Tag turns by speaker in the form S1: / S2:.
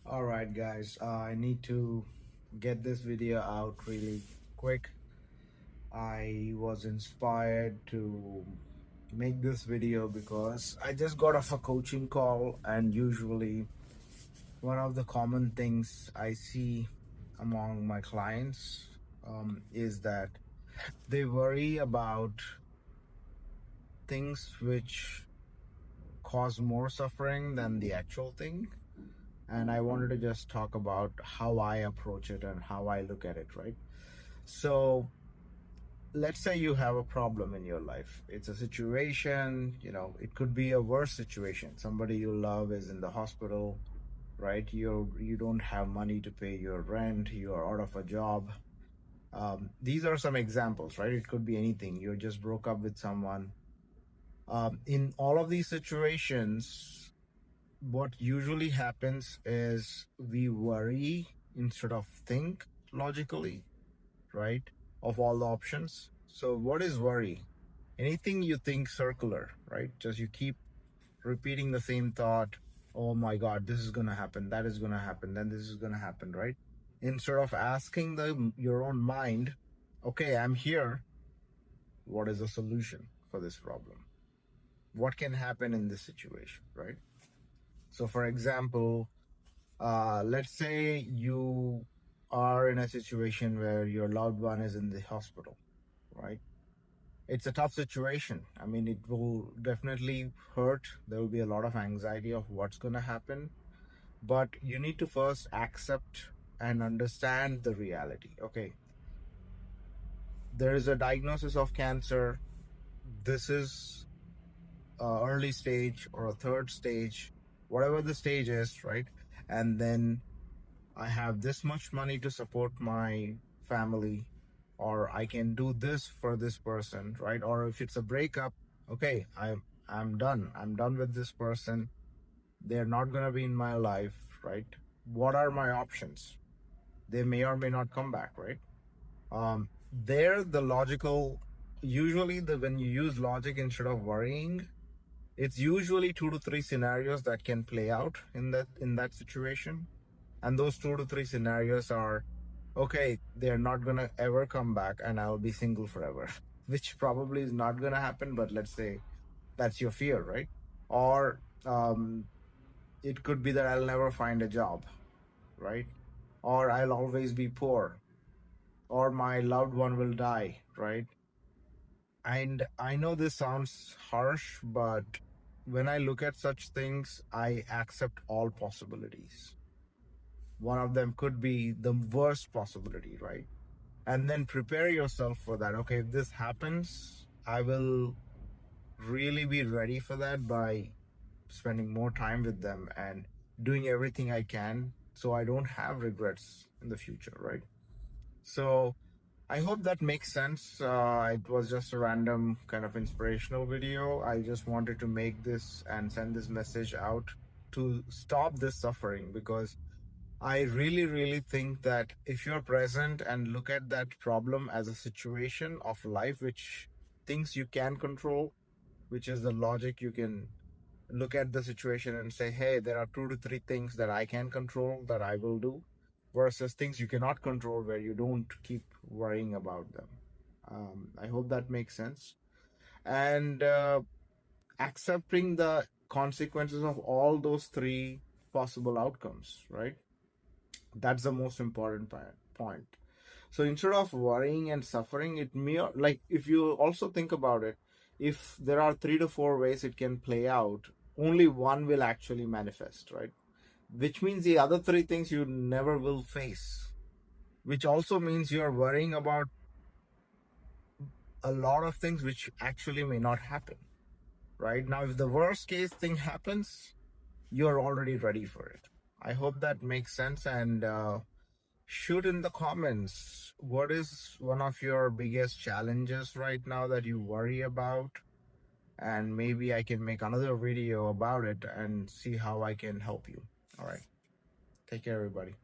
S1: All right, guys, I need to get this video out really quick. I was inspired to make this video because I just got off a coaching call, and usually one of the common things I see among my clients is that they worry about things which cause more suffering than the actual thing. And I wanted to just talk about how I approach it and how I look at it, right? So, let's say you have a problem in your life. It's a situation, it could be a worse situation. Somebody you love is in the hospital, right? You don't have money to pay your rent, you're out of a job. These are some examples, right? It could be anything. You just broke up with someone. In all of these situations, what usually happens is we worry instead of think logically, right? Of all the options. So, what is worry? Anything you think circular, right? Just you keep repeating the same thought. Oh my God, this is gonna happen. That is gonna happen. Then this is gonna happen, right? Instead of asking your own mind, okay, I'm here. What is the solution for this problem? What can happen in this situation, right? So, for example, let's say you are in a situation where your loved one is in the hospital, right? It's a tough situation. I mean, it will definitely hurt. There will be a lot of anxiety of what's going to happen. But you need to first accept and understand the reality. Okay, there is a diagnosis of cancer. This is early stage or a third stage, whatever the stage is, right? And then I have this much money to support my family, or I can do this for this person, right? Or if it's a breakup, okay, I'm done. I'm done with this person. They're not gonna be in my life, right? What are my options? They may or may not come back, right? There the logical usually the when you use logic instead of worrying, it's usually 2 to 3 scenarios that can play out in that situation. And those 2 to 3 scenarios are, okay, they're not gonna ever come back and I'll be single forever, which probably is not gonna happen, but let's say that's your fear, right? Or it could be that I'll never find a job, right? Or I'll always be poor, or my loved one will die, right? And I know this sounds harsh, but when I look at such things, I accept all possibilities. One of them could be the worst possibility, right? And then prepare yourself for that. Okay, if this happens, I will really be ready for that by spending more time with them and doing everything I can so I don't have regrets in the future, right? So I hope that makes sense. It was just a random kind of inspirational video. I just wanted to make this and send this message out to stop this suffering, because I really, really think that if you're present and look at that problem as a situation of life, which things you can control, which is the logic, you can look at the situation and say, hey, there are 2 to 3 things that I can control that I will do, versus things you cannot control where you don't keep worrying about them. I hope that makes sense. And accepting the consequences of all those three possible outcomes, right? That's the most important point. So instead of worrying and suffering, it may, like, if you also think about it, if there are 3 to 4 ways it can play out, only one will actually manifest, right? Which means the other 3 things you never will face, which also means you're worrying about a lot of things which actually may not happen, right? Now, if the worst case thing happens, you're already ready for it. I hope that makes sense. And shoot in the comments, what is one of your biggest challenges right now that you worry about? And maybe I can make another video about it and see how I can help you. All right. Take care, everybody.